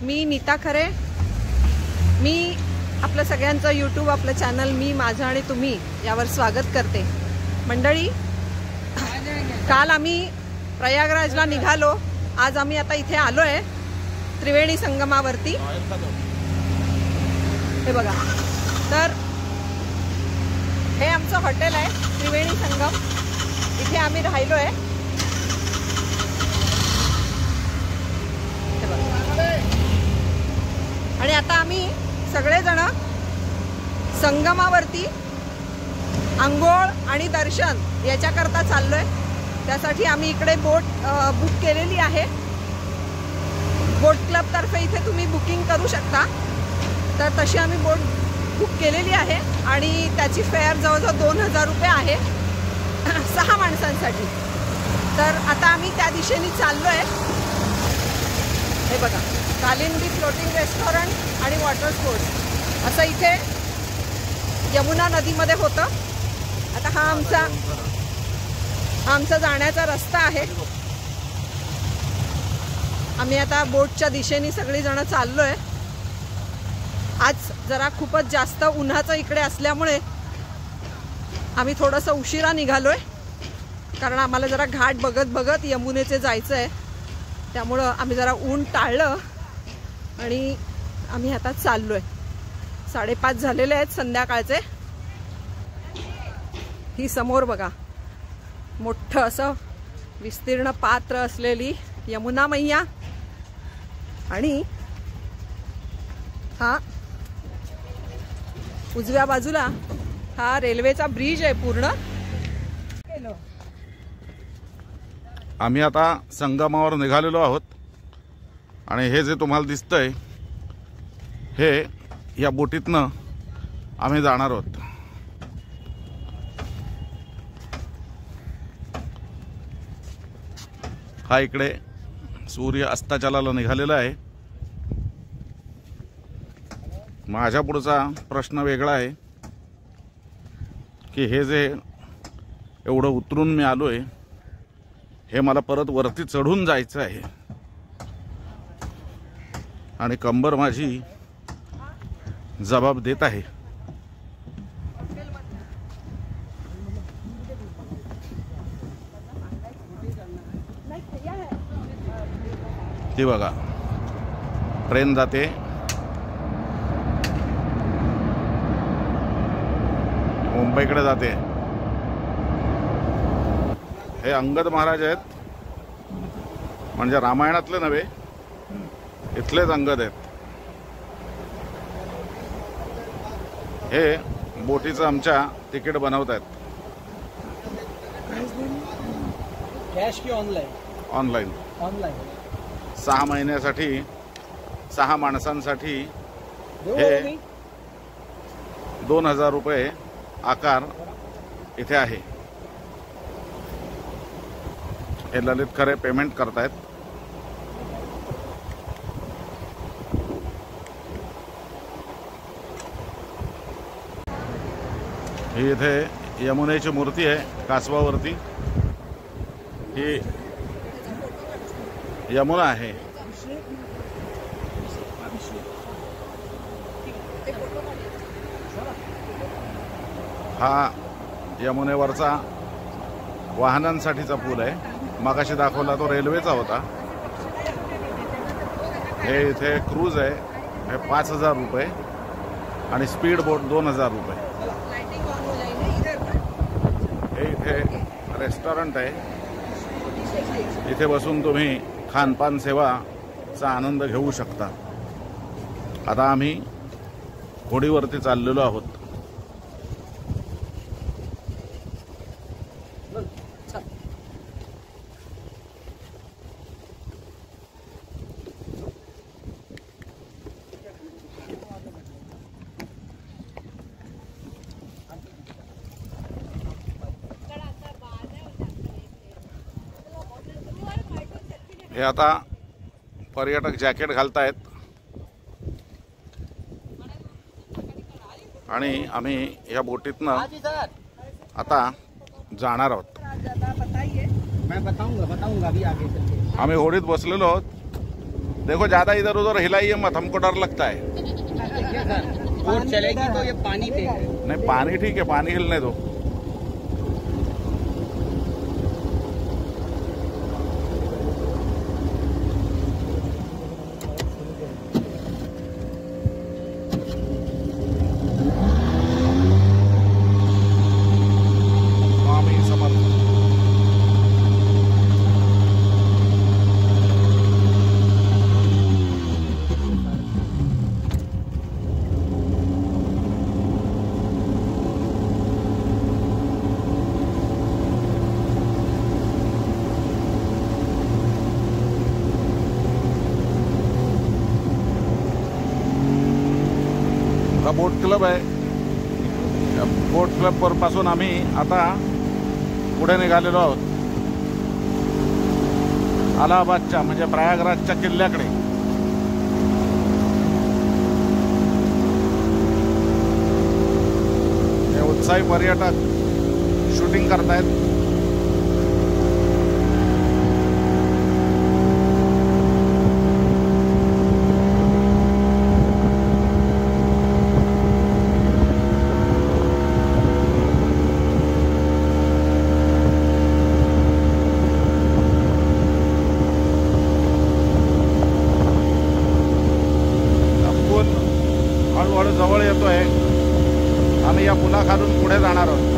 मी नीता खरे, मी आपलं सगळ्यांचं यूट्यूब आपलं चॅनल मी माझं आणि तुम्ही यावर स्वागत करते। मंडळी, काल आम्ही प्रयागराजला निघालो, आज आम्ही आता इथे आलोय त्रिवेणी संगमावरती। हे बघा, तर हे आमचं हॉटेल आहे त्रिवेणी संगम, इथे आम्ही राहिलोय। हे बघा, आणि आता आम्ही सगळेजण संगमावरती आंघोळ आणि दर्शन याच्याकरता चाललोय। त्यासाठी आम्ही इकडे बोट बुक केलेली आहे। बोट क्लब तर्फे इथे तुम्ही बुकिंग करू शकता, तर तशी आम्ही बोट बुक केलेली आहे आणि त्याची फेअर जवळजवळ 2000 रुपये आहे 6 माणसांसाठी। तर आता आम्ही त्या दिशेने चाललोय। हे बघा, कालिंदी फ्लोटिंग रेस्टॉरंट आणि वॉटर स्पोर्ट्स असं इथे यमुना नदीमध्ये होतं। आता हा आमचा जाण्याचा रस्ता आहे। आम्ही आता बोटच्या दिशेने सगळी जण चाललोय। आज जरा खूपच जास्त उन्हाचं इकडे असल्यामुळे आम्ही थोडंसं उशिरा निघालोय, कारण आम्हाला जरा घाट बघत बघत यमुनेचे जायचं आहे। त्यामुळं आम्ही जरा ऊन टाळलं आणि आम्ही आता चाललोय। 5:30 झालेले आहेत संध्याकाळचे। ही समोर बघा, मोठं असं विस्तीर्ण पात्र असलेली यमुना मैया, आणि हा उजव्या बाजूला हा रेल्वेचा ब्रिज आहे पूर्ण। आम्ही आता संगमावर निघालेलो आहोत आणि हे जे तुम्हाला दिसतंय हे या बोटीतनं आम्ही जाणार आहोत। हा इकडे सूर्य अस्ताचलाला निघालेला आहे। माझ्या पुढचा प्रश्न वेगळा आहे की हे जे एवढं उतरून मी आलोय, हे मला परत वरती चढून जायचं आहे आणि कंबर माझी जबाब देत आहे। ती बघा, ट्रेन जाते, मुंबईकडे जाते। हे अंगद महाराज आहेत, म्हणजे रामायणातले नव्हे, इथलेच अंगद आहेत। हे बोटीचं आमच्या तिकीट बनवत आहेत। कॅश की ऑनलाईन? ऑनलाईन। ऑनलाईन 6 महिन्यासाठी 6 माणसांसाठी हे 2000 रुपये आकार इथे आहे। हे ललित खरे पेमेंट करतायत। ही इथे यमुनेची मूर्ती आहे कासवावरती, ही यमुना आहे। हा यमुनेवरचा वाहनांसाठीचा पूल आहे। मगाशी दाखवला तो रेल्वेचा होता। हे इथे क्रूज आहे, हे 5000 रुपये आणि स्पीड बोट 2000 रुपये। हे इथे रेस्टॉरंट आहे, इथे बसून तुम्ही खानपान सेवाचा आनंद घेऊ शकता। आता आम्ही होडीवरती चाललेलो आहोत। हे आता पर्यटक जॅकेट घालतायत आणि आम्ही या बोटीतनं आता जाणार आहोत। मैं बताऊंगा अभी आगे चलते। आम्ही होडीत बसलेलो आहोत देखो ज्यादा इधर उधर हिलाइए मत, हमको डर लगता है। देखिए सर, बोट चलेगी तो ये पानी पे है। नहीं पानी ठीक है, पानी हिलने दो। स्वामी समर्थ। हा बोट क्लब आहे। या बोट क्लब पासून आम्ही आता पुढे निघालेलो आहोत अलाहाबादच्या म्हणजे प्रयागराजच्या किल्ल्याकडे। हे उत्साही पर्यटक शूटिंग करतायत। हळूहळू जवळ येतोय। आम्ही या पुलाखालून पुढे जाणार आहोत।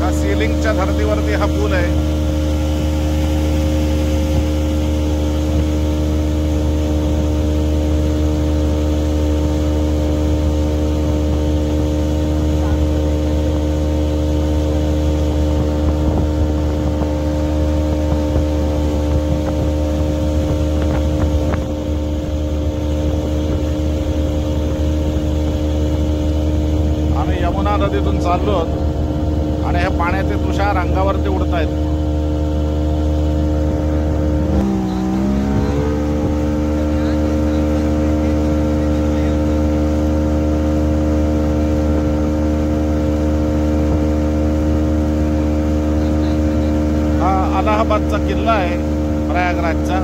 हा सीलिंगच्या धर्तीवरती हा पूल आहे। यमुना नदीतून चाललो आणि हे पाण्याचे तुषार अंगावरती उडत आहेत। हा अलाहाबादचा किल्ला आहे प्रयागराजचा।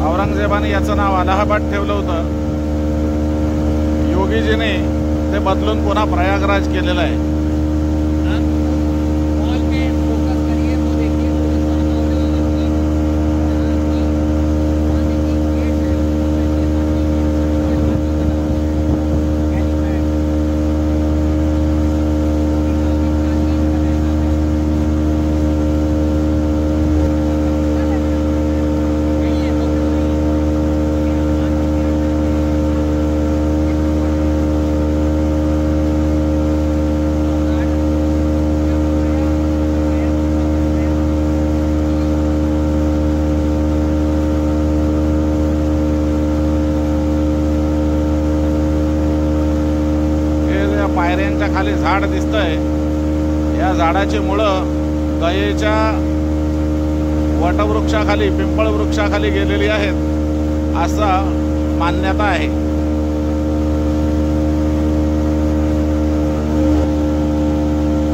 औरंगजेबाने याचं नाव अलाहाबाद ठेवलं होतं। योगीजीने ते बदलून पुन्हा प्रयागराज केलेलं आहे। पायऱ्यांच्या खाली झाड दिसतंय। या झाडाची मुळं गयेच्या वटवृक्षाखाली पिंपळ वृक्षाखाली गेलेली आहेत असं मान्यता आहे।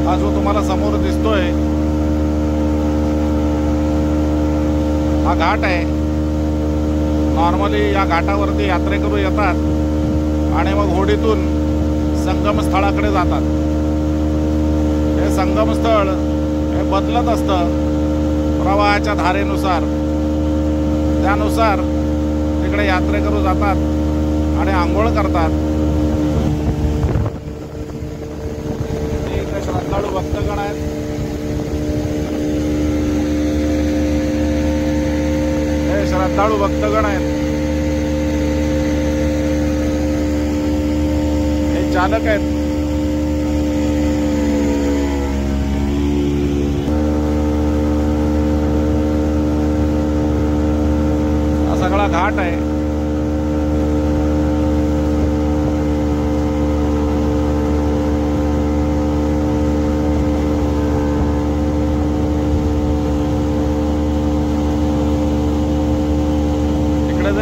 हा जो तुम्हाला समोर दिसतोय हा घाट आहे। नॉर्मली या घाटावरती यात्रेकरू येतात आणि मग होडीतून संगम स्थळाकडे जातात। हे संगम स्थळ हे बदलत असतं प्रवाहाच्या धारेनुसार। त्यानुसार तिकडे यात्रेकरू जातात आणि आंघोळ करतात। इकडे श्रद्धाळू भक्तगण आहेत। हे श्रद्धाळू भक्तगण आहेत। हे चालक आहेत। हा सगळा घाट आहे।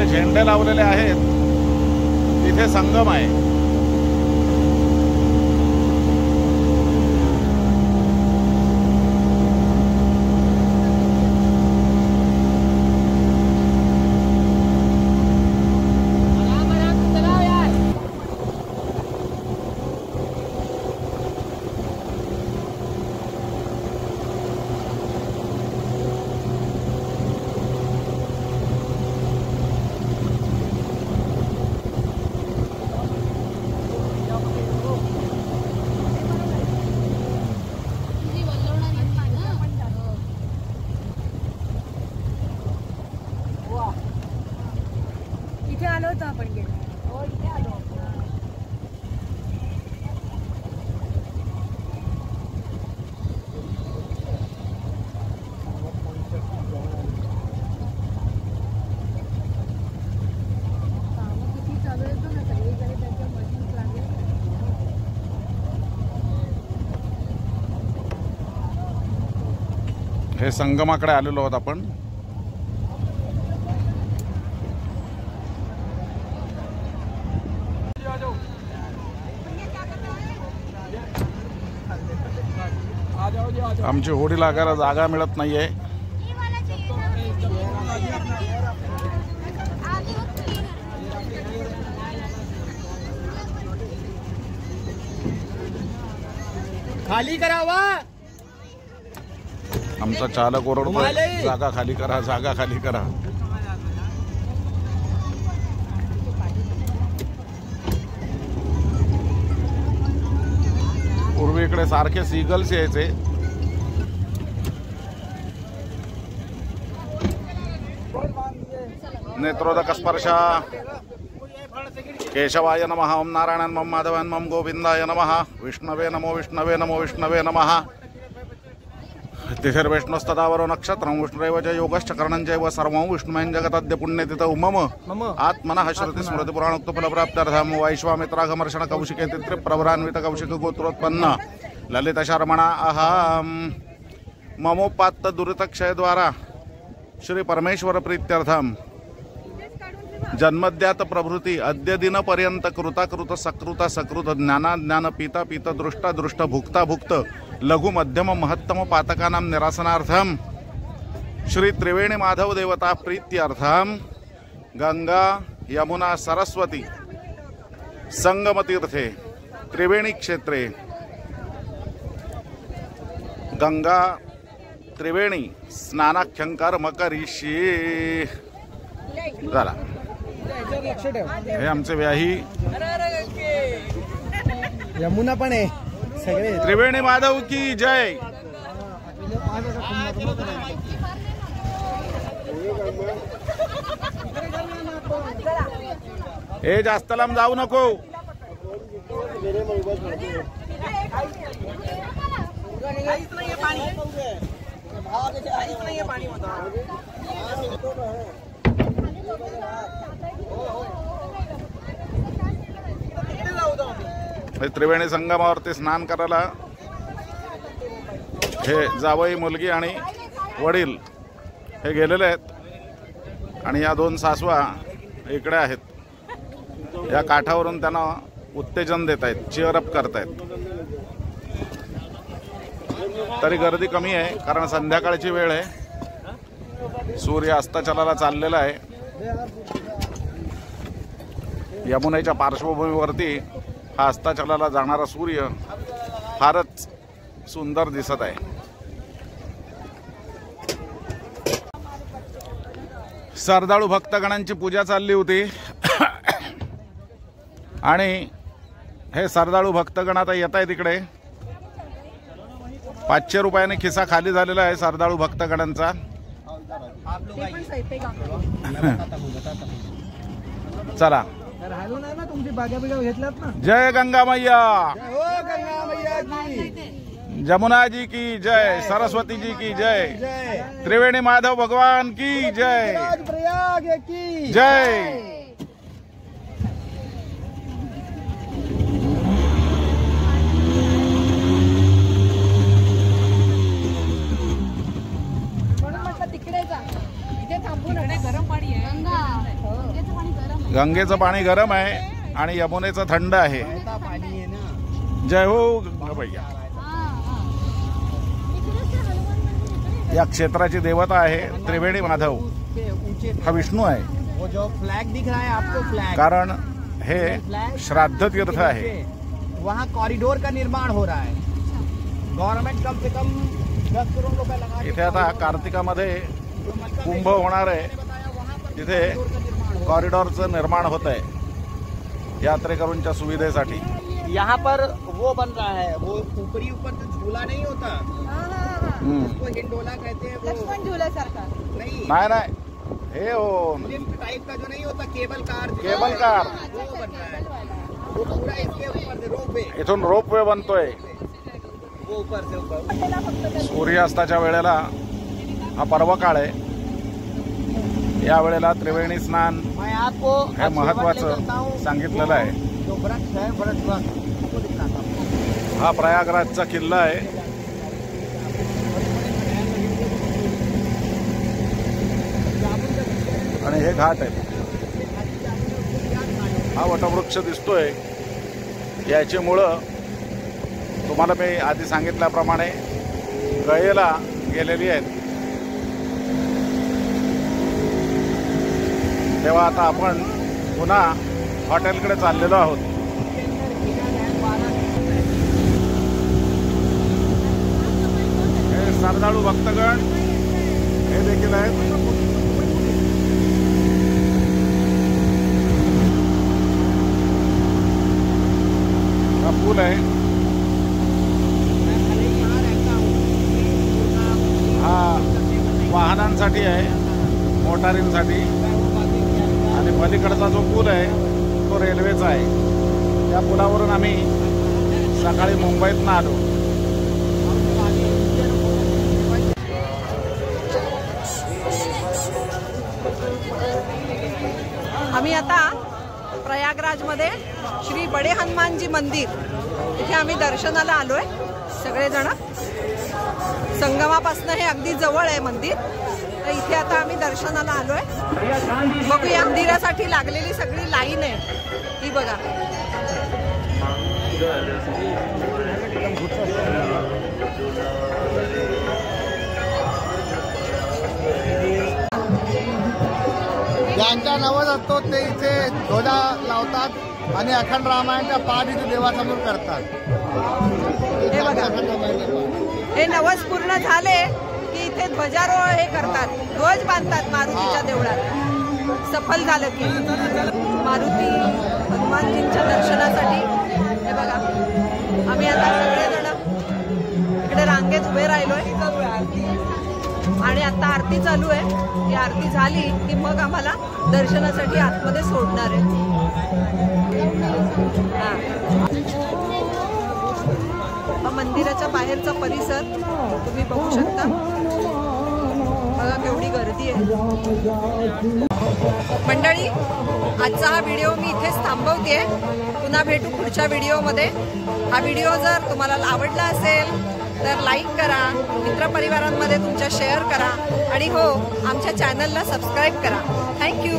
जिथे झेंडे लावलेले आहेत तिथे संगम आहे. इथे आलो होतो आपण गेलो. हो, इथे आलो. कामं किती चालू आहेत ना सगळीकडे त्यांच्या मशीन्स लागले. हे संगमाकडे आलेलो आहोत आपण. आमची होडी लागायला जागा मिळत नाहीये. खाली करावा. आमचा चालक ओरडतोय, जागा खाली करा, जागा खाली करा. पूर्वीकडे सारखे सीगल्स यायचे. नेत्रोदक स्पर्श. केशवाय नमः. ओम नारायण मम माधवान मम गोविंदाय नमः. विष्णवे नमो विष्णवे नमो विष्णवे नमः. तिथिर्विष्णुस्तदावरो नक्षत्रं विष्णुरेव च योगश्च करणञ्चैव सर्वं विष्णुमयं जगतद्य पुण्यतिथौ मम आत्मनः श्रुति स्मृति पुराणोक्त फलप्राप्त्यर्थं वैश्वामित्राघमर्षण कौशिके तित्रिप्रवरान्वित कौशिक गोत्रोत्पन्न ललित शर्मणा अहं ममोपात्त दुरितक्षय द्वारा श्री परमेश्वर प्रीत्यर्थं जन्मद्यात प्रभृती अद्य दिन पर्यंत कृताकृत सकृत सकृत ज्ञाना ज्ञान पीता पीत दृष्टा दृष्ट भुक्ता भुक्त लघु मध्यम महत्तम पातकानां निरासनार्थं श्री त्रिवेणी माधव देवता प्रीत्यर्थं गंगा यमुना सरस्वती संगम तीर्थे त्रिवेणी क्षेत्रे गंगा त्रिवेणी स्नानाख्यंकार मकरिषी. झाला. हे आमचे व्याही यमुना पण आहे सगळे. त्रिवेणी माधव की जय. हे जास्त लांब जाऊ नको. त्रिवेणी संगमावरती स्नान करायला हे जावई मुलगी आणि वडील हे गेलेले आहेत आणि या दोन सासवा इकडे आहेत. या काठावरून त्यांना उत्तेजन देत आहेत, चिअरअप करतायत. तरी गर्दी कमी आहे कारण संध्याकाळची वेळ आहे. सूर्य अस्ताचलाला चाललेला आहे. यमुनेच्या पार्श्वभूमीवरती हा अस्ताचलाला जाणारा सूर्य फारच सुंदर दिसत आहे. श्रद्धाळू भक्तगणांची पूजा चालली होती आणि हे श्रद्धाळू भक्तगण आता येत आहेत इकडे. 500 रुपयाने खिसा खाली झालेला आहे श्रद्धाळू भक्तगणांचा. चला. जय गंगा मैया. जमुना जी की जय. सरस्वती जी की जय. त्रिवेणी माधव भगवान की जय. जय. म्हणून म्हटलं तिकडे जा, इथे थांबू नका. गरम पाणी गंगा गंगेचं पाणी गरम आहे. गंगेचं पाणी गरम आहे आणि यमुनेचं थंड आहे. पानी है ना. जय हो गंगाबाई. या क्षेत्राची देवता आहे त्रिवेणी माधव. ऊंचे हा विष्णू आहे. वो जो फ्लैग दिख रहा है आपको, फ्लैग कारण हे श्राद्ध तीर्थ आहे. वहाँ कॉरिडोर का निर्माण हो रहा है. गवर्नमेंट कम से कम 10 करोड़ रुपए लगा के इथे आता कार्तिकामध्ये कुंभ होणार आहे. तिथे कॉरिडॉरचं निर्माण होत आहे यात्रेकरूंच्या सुविधेसाठी. यहाँ पर वो बन रहा है, वो ऊपरी ऊपर जो झूला नहीं होता उसको हिंडोला कहते हैं. वो लक्ष्मण झुल्यासारखा. नहीं, नाही हे हो लिफ्ट टाइप का जो नहीं होता, केबल कार. Cable car. वो बन रहा है. वो पूरा इसके ऊपर से रोपवे. इथून रोपवे बनतोय. वो ऊपर से ऊपर. सूर्यास्ताच्या वेळेला हा पर्व काळ आहे. या वेळेला त्रिवेणी स्नान मैं आपको हे महत्वाचं सांगितलेलं आहे. जो वृक्ष है, वृक्ष वो दिखाता हूँ. हा प्रयागराजचा किल्ला आहे. आणि हे घाट आहे. हा वटवृक्ष दिसतोय. याची मुळं तुम्हाला मी आधी सांगितल्याप्रमाणे गयेला गेलेली आहेत. तेव्हा आता आपण पुन्हा हॉटेलकडे चाललेलो आहोत. हे श्रद्धाळू भक्तगण हे देखील आहेत. हा पूल आहे. हा वाहनांसाठी आहे, मोटारींसाठी. आणि पलीकडचा जो पूल आहे तो रेल्वेचा आहे. त्या पुलावरून आम्ही सकाळी मुंबईतनं आलो. आम्ही आता प्रयागराजमध्ये श्री बडे हनुमानजी मंदिर इथे आम्ही दर्शनाला आलोय सगळेजण. संगमापासून हे अगदी जवळ आहे मंदिर. तर इथे आता आम्ही दर्शनाला आलोय. बघूया मंदिरासाठी लागलेली सगळी लाईन आहे ही बघा. ज्यांचा नवस असतो ते इथे ध्वजा लावतात आणि अखंड रामायणचा पाठ इथे देवासमोर करतात. हे बघा, हे नवस पूर्ण झाले की इथे ध्वजारोहण हे करतात, ध्वज बांधतात मारुतीच्या देवळात. सफल झालं की मारुती हनुमानजींच्या दर्शनासाठी हे बघा आम्ही आता सगळेजण इकडे रांगेत उभे राहिलोय. आणि आता आरती चालू आहे. ही आरती झाली की मग आम्हाला दर्शनासाठी आतमध्ये सोडणार आहे. हा मंदिराच्या बाहेरचा परिसर तुम्ही बघू शकता. बघा केवढी गर्दी आहे. मंडळी, आजचा हा व्हिडिओ मी इथेच थांबवतेय. पुन्हा भेटू पुढच्या व्हिडिओमध्ये. हा व्हिडिओ जर तुम्हाला आवडला असेल तर लाईक करा, मित्रपरिवारांमध्ये तुमच्या शेअर करा आणि हो आमच्या चॅनलला सबस्क्राईब करा. थँक्यू.